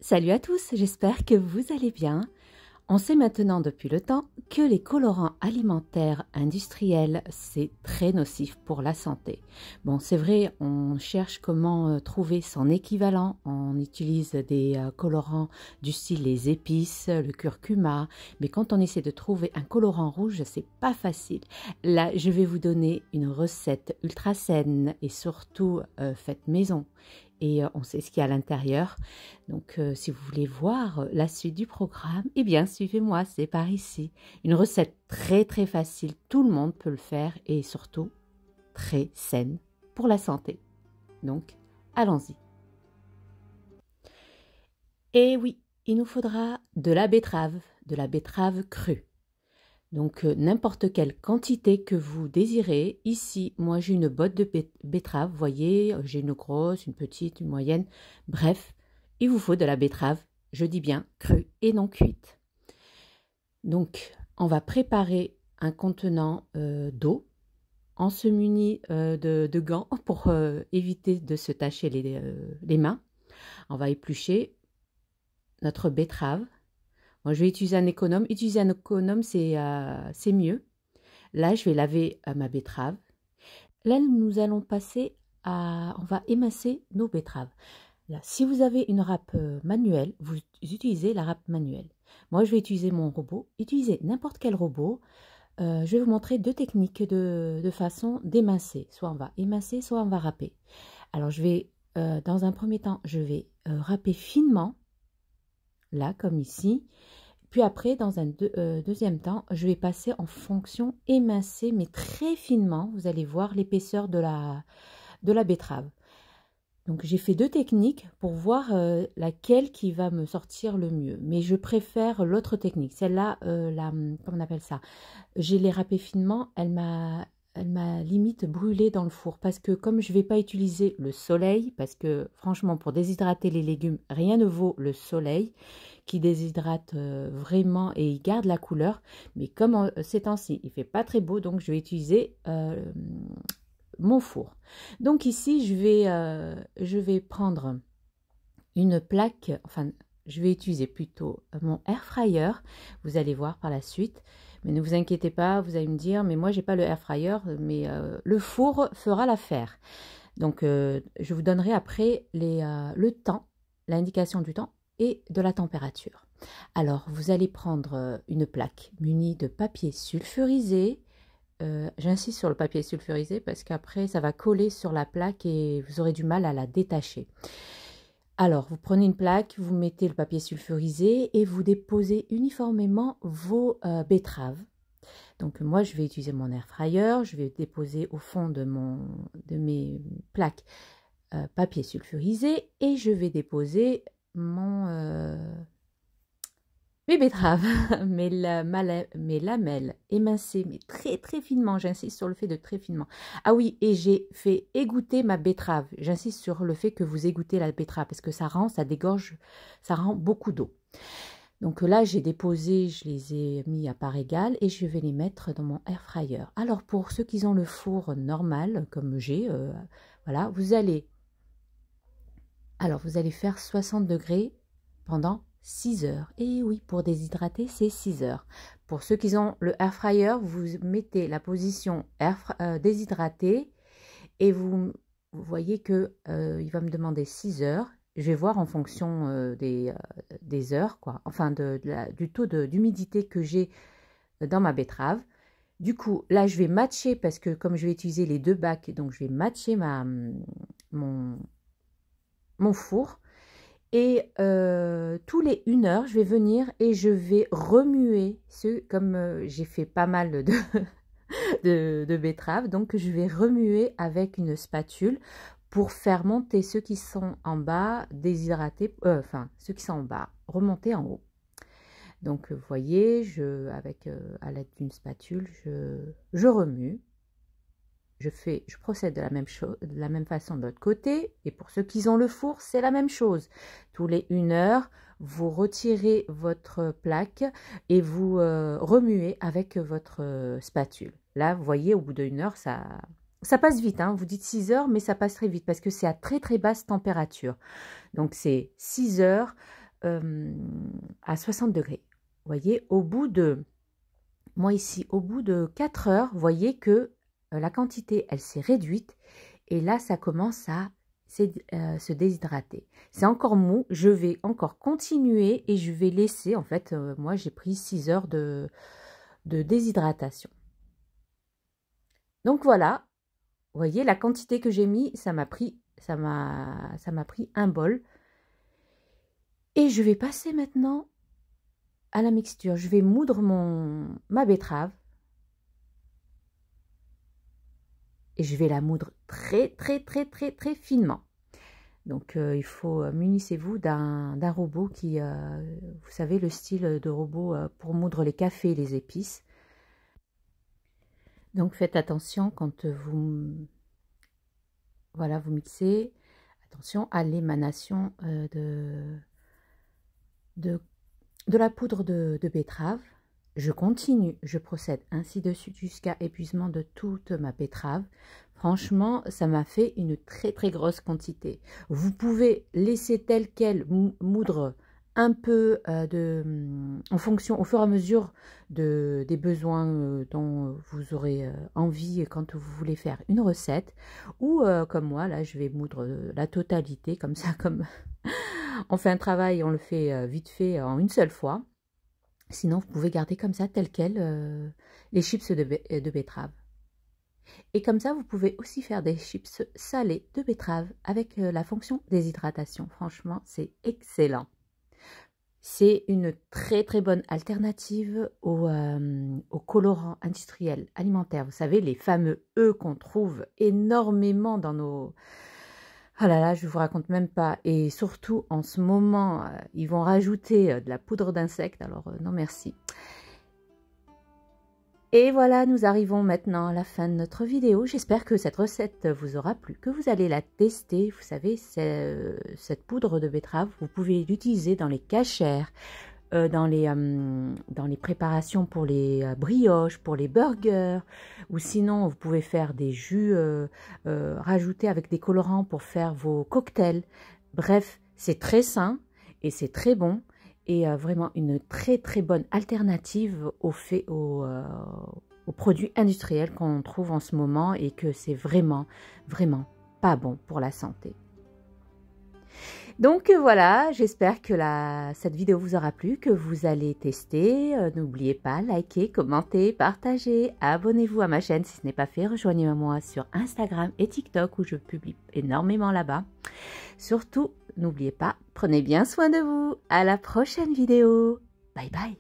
Salut à tous, j'espère que vous allez bien. On sait maintenant depuis le temps que les colorants alimentaires industriels, c'est très nocif pour la santé. Bon, c'est vrai, on cherche comment trouver son équivalent. On utilise des colorants du style les épices, le curcuma, mais quand on essaie de trouver un colorant rouge, c'est pas facile. Là, je vais vous donner une recette ultra saine et surtout faite maison. Et on sait ce qu'il y a à l'intérieur. Donc, si vous voulez voir la suite du programme, eh bien, suivez-moi, c'est par ici. Une recette très très facile, tout le monde peut le faire et surtout très saine pour la santé. Donc, allons-y. Et oui, il nous faudra de la betterave crue. Donc, n'importe quelle quantité que vous désirez. Ici, moi, j'ai une botte de betterave. Vous voyez, j'ai une grosse, une petite, une moyenne. Bref, il vous faut de la betterave, je dis bien crue et non cuite. Donc, on va préparer un contenant d'eau. On se munit de gants pour éviter de se tacher les mains. On va éplucher notre betterave. Moi, je vais utiliser un économe. Utiliser un économe, c'est mieux. Là, je vais laver ma betterave. Là, nous allons passer on va émincer nos betteraves. Là, si vous avez une râpe manuelle, vous utilisez la râpe manuelle. Moi, je vais utiliser mon robot. Utilisez n'importe quel robot. Je vais vous montrer deux techniques de façon d'émincer. Soit on va émincer, soit on va râper. Alors, je vais, dans un premier temps, je vais râper finement. Là, comme ici. Puis après, dans un deuxième temps, je vais passer en fonction émincée, mais très finement. Vous allez voir l'épaisseur de la betterave. Donc, j'ai fait deux techniques pour voir laquelle qui va me sortir le mieux. Mais je préfère l'autre technique. Celle-là, comment on appelle ça? Je l'ai râpée finement. Elle m'a limite brûlé dans le four parce que comme je ne vais pas utiliser le soleil, parce que franchement pour déshydrater les légumes, rien ne vaut le soleil qui déshydrate vraiment et il garde la couleur. Mais comme ces temps-ci, il ne fait pas très beau, donc je vais utiliser mon four. Donc ici, je vais prendre une plaque, enfin je vais utiliser plutôt mon air fryer. Vous allez voir par la suite. Mais ne vous inquiétez pas, vous allez me dire, mais moi, j'ai pas le air fryer, mais le four fera l'affaire. Donc, je vous donnerai après le temps, l'indication du temps et de la température. Alors, vous allez prendre une plaque munie de papier sulfurisé. J'insiste sur le papier sulfurisé parce qu'après, ça va coller sur la plaque et vous aurez du mal à la détacher. Alors, vous prenez une plaque, vous mettez le papier sulfurisé et vous déposez uniformément vos betteraves. Donc, moi, je vais utiliser mon air fryer. Je vais déposer au fond de mes plaques papier sulfurisé et je vais déposer mes betteraves, mes lamelles émincées, mais très très finement. J'insiste sur le fait de très finement. Ah oui, et j'ai fait égoutter ma betterave. J'insiste sur le fait que vous égouttez la betterave parce que ça dégorge, ça rend beaucoup d'eau. Donc là, j'ai déposé, je les ai mis à part égale et je vais les mettre dans mon air fryer. Alors pour ceux qui ont le four normal, comme j'ai, voilà, vous allez faire 60 degrés pendant 6 heures. Et oui, pour déshydrater, c'est 6 heures. Pour ceux qui ont le air fryer, vous mettez la position déshydraté et vous voyez que il va me demander 6 heures. Je vais voir en fonction des heures, quoi. Enfin, du taux d'humidité que j'ai dans ma betterave. Du coup, là, je vais matcher parce que comme je vais utiliser les deux bacs, donc je vais matcher mon four. Et tous les 1 heure, je vais venir et je vais remuer comme j'ai fait pas mal de betteraves. Donc, je vais remuer avec une spatule pour faire monter ceux qui sont en bas, déshydratés, ceux qui sont en bas, remonter en haut. Donc, vous voyez, à l'aide d'une spatule, je remue. Je procède de la même façon de l'autre côté. Et pour ceux qui ont le four, c'est la même chose. Tous les 1 heure, vous retirez votre plaque et vous remuez avec votre spatule. Là, vous voyez, au bout d'1 heure, ça passe vite. Hein. Vous dites 6 heures, mais ça passe très vite parce que c'est à très très basse température. Donc, c'est 6 heures. à 60 degrés. Vous voyez, au bout de, moi ici, au bout de 4 heures, vous voyez que la quantité, elle s'est réduite. Et là, ça commence à se déshydrater. C'est encore mou, je vais encore continuer et je vais laisser, en fait, moi j'ai pris 6 heures de déshydratation. Donc voilà, vous voyez la quantité que j'ai mis, ça m'a pris un bol. Et je vais passer maintenant à la mixture. Je vais moudre ma betterave. Et je vais la moudre très finement. Donc il faut, munissez-vous d'un robot qui, vous savez, le style de robot pour moudre les cafés et les épices. Donc faites attention quand vous mixez, attention à l'émanation de la poudre de betterave. Je continue, je procède ainsi de suite jusqu'à épuisement de toute ma betterave. Franchement, ça m'a fait une très grosse quantité. Vous pouvez laisser tel quel moudre un peu en fonction, au fur et à mesure des besoins dont vous aurez envie quand vous voulez faire une recette. Ou comme moi, là, je vais moudre la totalité, comme ça, comme on fait un travail, on le fait vite fait en une seule fois. Sinon, vous pouvez garder comme ça, tel quel, les chips de betterave. Et comme ça, vous pouvez aussi faire des chips salés de betterave avec la fonction déshydratation. Franchement, c'est excellent. C'est une très bonne alternative aux colorants industriels alimentaires. Vous savez, les fameux E qu'on trouve énormément dans nos... Oh là là, je vous raconte même pas. Et surtout, en ce moment, ils vont rajouter de la poudre d'insectes. Alors, non merci. Et voilà, nous arrivons maintenant à la fin de notre vidéo. J'espère que cette recette vous aura plu, que vous allez la tester. Vous savez, cette poudre de betterave, vous pouvez l'utiliser dans les cachères, dans les préparations pour les brioches, pour les burgers, ou sinon vous pouvez faire des jus rajoutés avec des colorants pour faire vos cocktails. Bref, c'est très sain et c'est très bon et vraiment une très bonne alternative aux produits industriels qu'on trouve en ce moment et que c'est vraiment pas bon pour la santé. Donc voilà, j'espère que cette vidéo vous aura plu, que vous allez tester. N'oubliez pas, likez, commentez, partagez, abonnez-vous à ma chaîne si ce n'est pas fait. Rejoignez-moi sur Instagram et TikTok où je publie énormément là-bas. Surtout, n'oubliez pas, prenez bien soin de vous. À la prochaine vidéo. Bye bye.